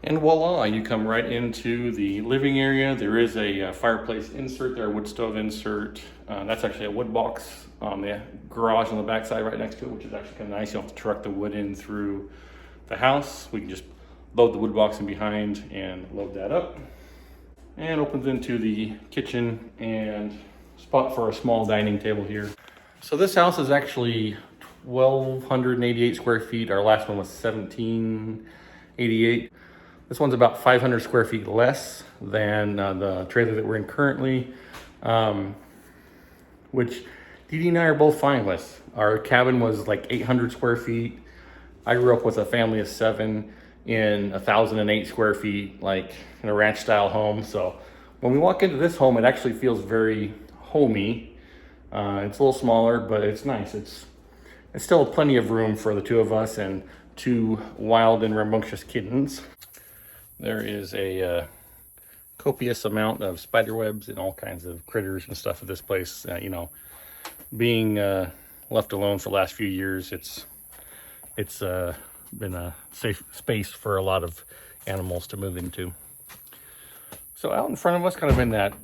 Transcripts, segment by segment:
And voila, you come right into the living area. There is a fireplace insert there, a wood stove insert. That's actually a wood box on the garage on the backside right next to it, which is actually kind of nice. You don't have to truck the wood in through the house. We can just load the wood box in behind and load that up. And opens into the kitchen and spot for a small dining table here. So this house is actually 1,288 square feet. Our last one was 1,788. This one's about 500 square feet less than the trailer that we're in currently, which Dee Dee and I are both fine with. Our cabin was like 800 square feet. I grew up with a family of 7 in 1,008 square feet, like in a ranch style home. So when we walk into this home, it actually feels very homey. It's a little smaller, but it's nice. It's still plenty of room for the two of us and 2 wild and rambunctious kittens. There is a copious amount of spider webs and all kinds of critters and stuff at this place. You know, being left alone for the last few years, it's been a safe space for a lot of animals to move into. So out in front of us, kind of in that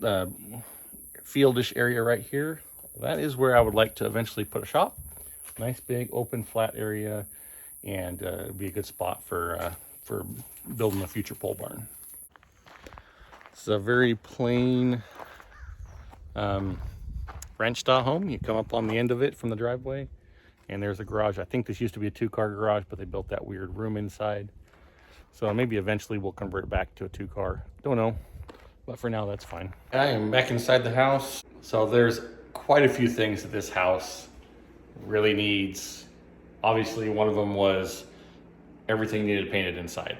fieldish area right here, that is where I would like to eventually put a shop. Nice big open flat area, and it'd be a good spot for building a future pole barn. It's a very plain ranch style home. You come up on the end of it from the driveway, and there's a garage. I think this used to be a 2-car garage, but they built that weird room inside. So maybe eventually we'll convert it back to a 2-car. Don't know, but for now that's fine. I am back inside the house. So there's quite a few things that this house really needs. Obviously, one of them was everything needed painted inside.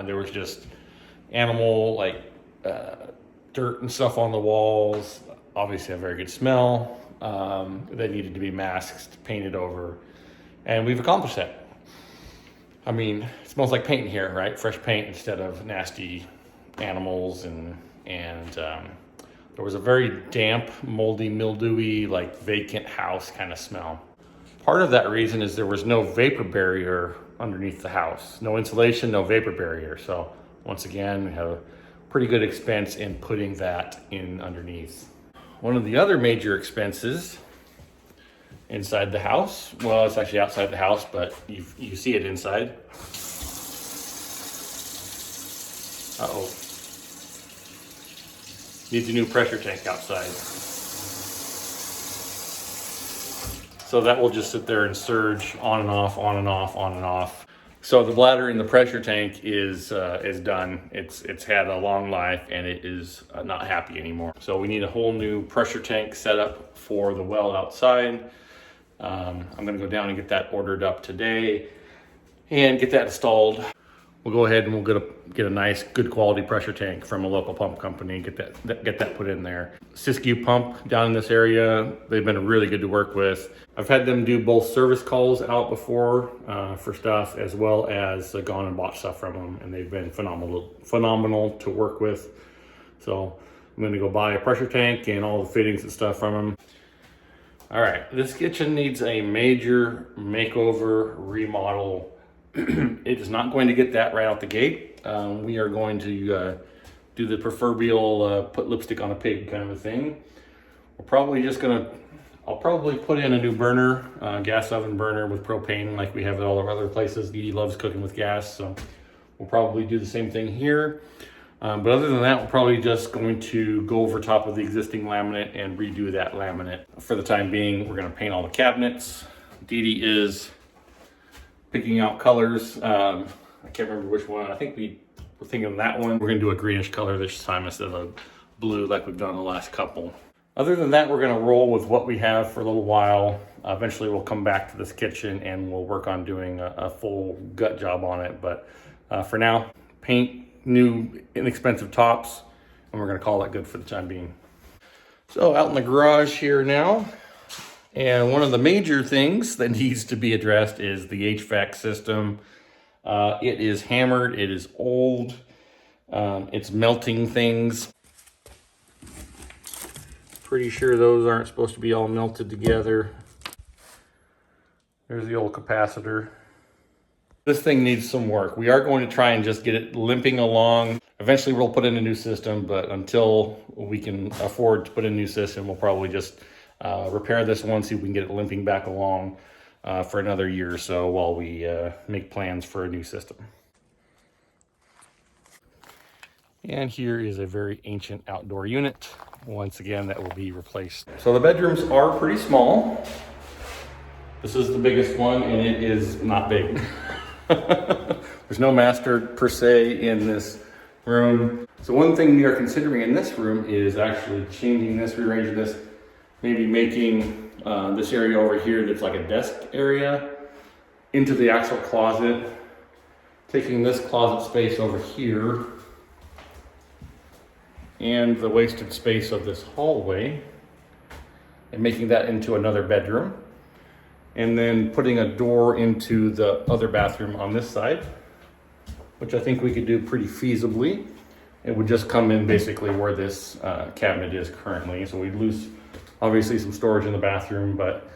There was just animal, like dirt and stuff on the walls. Obviously a very good smell. They needed to be masked, painted over, and we've accomplished that. I mean, it smells like paint in here, right? Fresh paint instead of nasty animals, and there was a very damp, moldy, mildewy, like vacant house kind of smell. Part of that reason is there was no vapor barrier underneath the house. No insulation, no vapor barrier. So once again, we have a pretty good expense in putting that in underneath. One of the other major expenses inside the house, well, it's actually outside the house, but you see it inside. Uh-oh. Needs a new pressure tank outside. So that will just sit there and surge on and off, on and off, on and off. So the bladder in the pressure tank is done. It's had a long life, and it is not happy anymore. So we need a whole new pressure tank set up for the well outside. I'm gonna go down and get that ordered up today and get that installed. We'll go ahead and we'll get a nice, good quality pressure tank from a local pump company and get that put in there. Siskiyou Pump down in this area, they've been really good to work with. I've had them do both service calls out before for stuff, as well as gone and bought stuff from them, and they've been phenomenal to work with. So I'm gonna go buy a pressure tank and all the fittings and stuff from them. All right, this kitchen needs a major makeover, remodel. It is not going to get that right out the gate. We are going to do the proverbial put lipstick on a pig kind of a thing. We're probably just gonna, I'll probably put in a new burner, gas oven burner with propane like we have at all our other places. Dee Dee loves cooking with gas, so we'll probably do the same thing here. But other than that, we're probably just going to go over top of the existing laminate and redo that laminate. For the time being, we're gonna paint all the cabinets. Dee Dee is picking out colors. I can't remember which one. I think we were thinking of that one. We're gonna do a greenish color this time instead of a blue like we've done the last couple. Other than that, we're gonna roll with what we have for a little while. Eventually we'll come back to this kitchen and we'll work on doing a full gut job on it. But for now, paint new inexpensive tops, and we're gonna call that good for the time being. So out in the garage here now, and one of the major things that needs to be addressed is the HVAC system. It is hammered, it is old, it's melting things. Pretty sure those aren't supposed to be all melted together. There's the old capacitor. This thing needs some work. We are going to try and just get it limping along. Eventually we'll put in a new system, but until we can afford to put in a new system, we'll probably just repair this one, see if we can get it limping back along for another year or so while we make plans for a new system. And here is a very ancient outdoor unit. Once again, that will be replaced. So the bedrooms are pretty small. This is the biggest one, and it is not big. There's no master per se in this room. So one thing we are considering in this room is actually changing this, rearranging this, maybe making this area over here that's like a desk area into the actual closet, taking this closet space over here and the wasted space of this hallway and making that into another bedroom, and then putting a door into the other bathroom on this side, which I think we could do pretty feasibly. It would just come in basically where this cabinet is currently. So we'd lose obviously some storage in the bathroom, but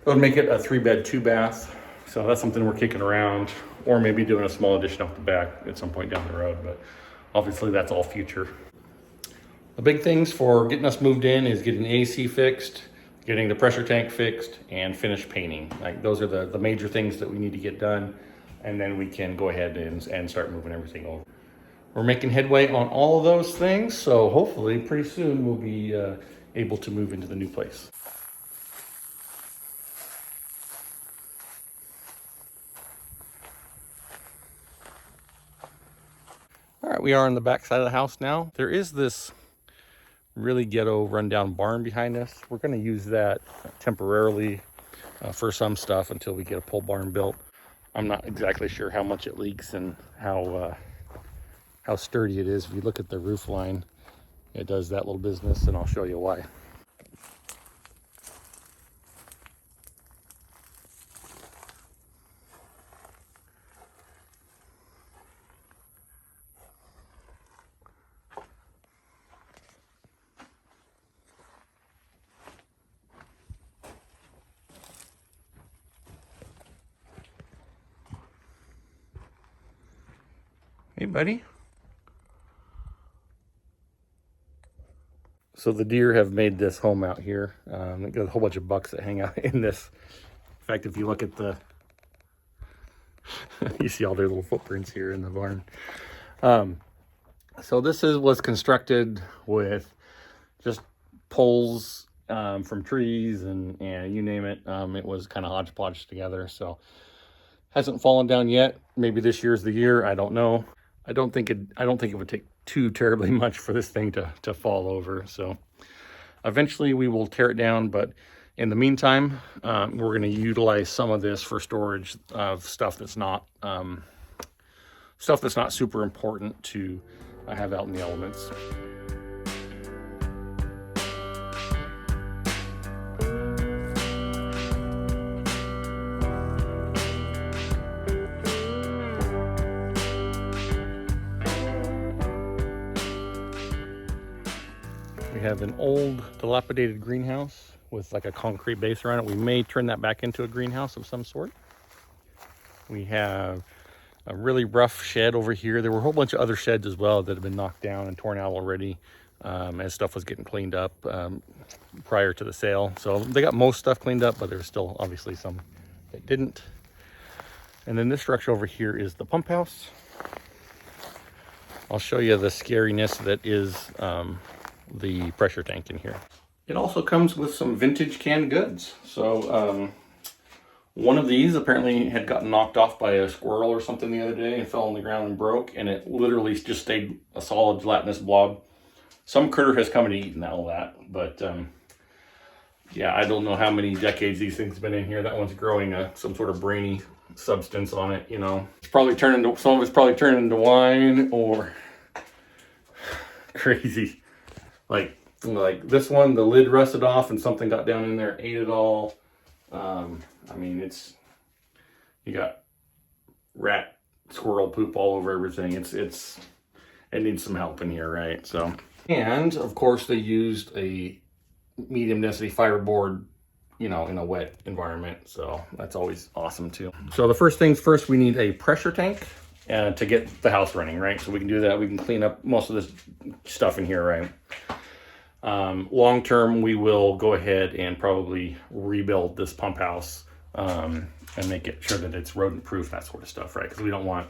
it would make it a 3-bed, 2-bath. So that's something we're kicking around, or maybe doing a small addition off the back at some point down the road, but obviously that's all future. The big things for getting us moved in is getting the AC fixed, getting the pressure tank fixed, and finish painting. Like, those are the major things that we need to get done, and then we can go ahead and start moving everything over. We're making headway on all of those things, so hopefully pretty soon we'll be able to move into the new place. All right, we are on the back side of the house now. There is this really ghetto rundown barn behind us. We're going to use that temporarily for some stuff until we get a pole barn built. I'm not exactly sure how much it leaks and how sturdy it is. If you look at the roof line, it does that little business, and I'll show you why. Hey, buddy. So the deer have made this home out here. They've got a whole bunch of bucks that hang out in this. In fact, if you look at the, you see all their little footprints here in the barn. So this was constructed with just poles from trees and you name it. It was kind of hodgepodge together, so hasn't fallen down yet. Maybe this year's the year. I don't know. I don't think it would take too terribly much for this thing to fall over. So eventually we will tear it down, but in the meantime, we're going to utilize some of this for storage of stuff that's not super important to have out in the elements. We have an old dilapidated greenhouse with like a concrete base around it. We may turn that back into a greenhouse of some sort. We have a really rough shed over here. There were a whole bunch of other sheds as well that have been knocked down and torn out already as stuff was getting cleaned up prior to the sale. So they got most stuff cleaned up, but there's still obviously some that didn't. And then this structure over here is the pump house. I'll show you the scariness that is the pressure tank in here. It also comes with some vintage canned goods. So one of these apparently had gotten knocked off by a squirrel or something the other day and fell on the ground and broke, and it literally just stayed a solid gelatinous blob. Some critter has come and eaten all that, but yeah, I don't know how many decades these things have been in here. That one's growing some sort of brainy substance on it, you know. It's probably turned into, some of it's probably turned into wine or crazy. Like this one, the lid rusted off and something got down in there, ate it all. I mean, you got rat, squirrel poop all over everything. It needs some help in here, right? So, and of course they used a medium density fiberboard you know, in a wet environment. So that's always awesome too. So the first things first, we need a pressure tank to get the house running, right? So we can do that. We can clean up most of this stuff in here, right? Long term, we will go ahead and probably rebuild this pump house and make it sure that it's rodent proof, that sort of stuff, right? Because we don't want,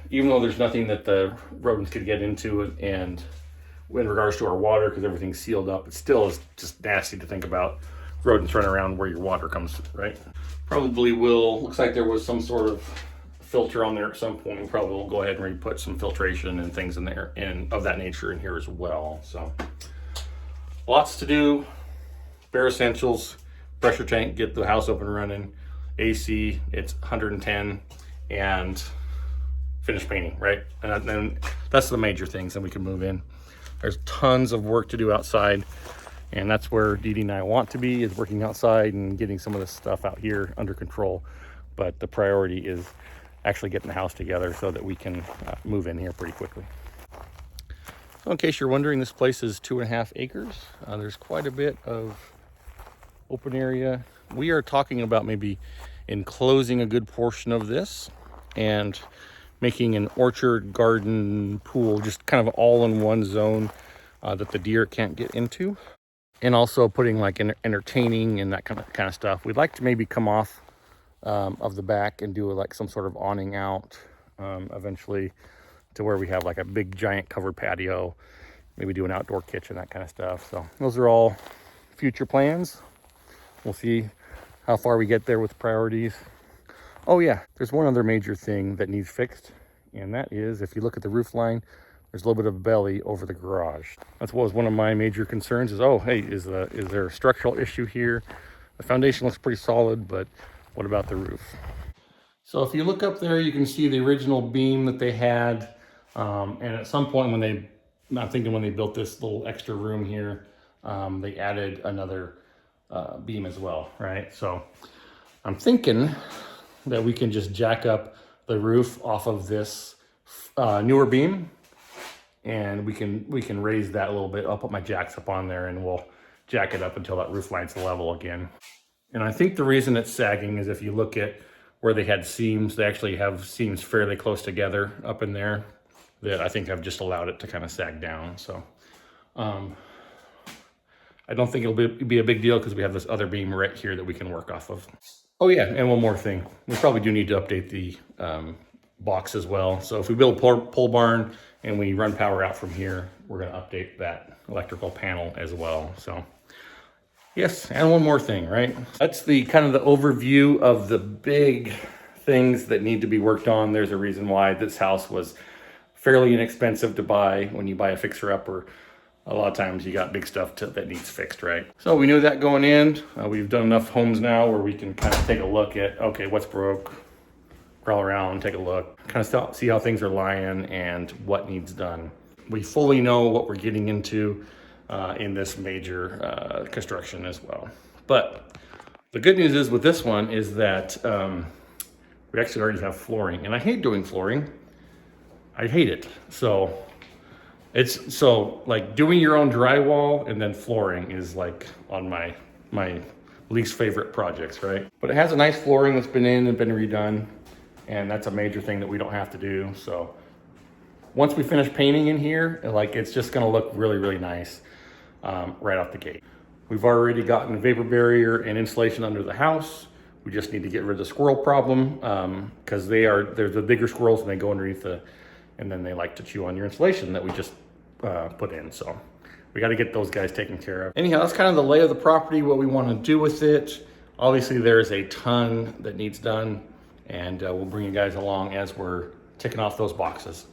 even though there's nothing that the rodents could get into it, and in regards to our water, because everything's sealed up, it still is just nasty to think about rodents running around where your water comes to, right? Probably will, looks like there was some sort of filter on there at some point. We probably will go ahead and put some filtration and things in there and of that nature in here as well. So lots to do, bare essentials, pressure tank, get the house up and running, AC, it's 110, and finish painting, right? And then that's the major things, and we can move in. There's tons of work to do outside, and that's where Dee Dee and I want to be, is working outside and getting some of this stuff out here under control. But the priority is actually getting the house together so that we can move in here pretty quickly. So in case you're wondering, this place is 2.5 acres. There's quite a bit of open area. We are talking about maybe enclosing a good portion of this and making an orchard, garden, pool, just kind of all in one zone that the deer can't get into. And also putting like entertaining and that kind of stuff. We'd like to maybe come off of the back and do like some sort of awning out eventually, to where we have like a big giant covered patio, maybe do an outdoor kitchen, that kind of stuff. So those are all future plans. We'll see how far we get there with priorities. Oh yeah, there's one other major thing that needs fixed, and that is, if you look at the roof line, there's a little bit of belly over the garage. That was one of my major concerns, is, oh, hey, is there a structural issue here? The foundation looks pretty solid, but what about the roof? So if you look up there, you can see the original beam that they had. And at some point I'm thinking when they built this little extra room here, they added another beam as well, right? So I'm thinking that we can just jack up the roof off of this newer beam, and we can raise that a little bit. I'll put my jacks up on there and we'll jack it up until that roof line's level again. And I think the reason it's sagging is, if you look at where they had seams, they actually have seams fairly close together up in there that I think I've just allowed it to kind of sag down. So I don't think it'll be a big deal, because we have this other beam right here that we can work off of. Oh yeah, and one more thing. We probably do need to update the box as well. So if we build a pole barn and we run power out from here, we're gonna update that electrical panel as well. So yes, and one more thing, right? That's the kind of the overview of the big things that need to be worked on. There's a reason why this house was fairly inexpensive to buy. When you buy a fixer-upper, a lot of times you got big stuff that needs fixed, right? So we knew that going in. We've done enough homes now where we can kind of take a look at, okay, what's broke, crawl around, take a look, kind of see how things are lying and what needs done. We fully know what we're getting into in this major construction as well. But the good news is with this one is that we actually already have flooring, and I hate doing flooring. I hate it. So like doing your own drywall and then flooring is like on my least favorite projects, right? But it has a nice flooring that's been in and been redone, and that's a major thing that we don't have to do. So once we finish painting in here, like, it's just gonna look really, really nice right off the gate. We've already gotten vapor barrier and insulation under the house. We just need to get rid of the squirrel problem, because they're the bigger squirrels, and they go underneath and then they like to chew on your insulation that we just put in. So we got to get those guys taken care of. Anyhow, that's kind of the lay of the property, what we want to do with it. Obviously, there's a ton that needs done, and we'll bring you guys along as we're ticking off those boxes.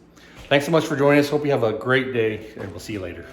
Thanks so much for joining us. Hope you have a great day, and we'll see you later.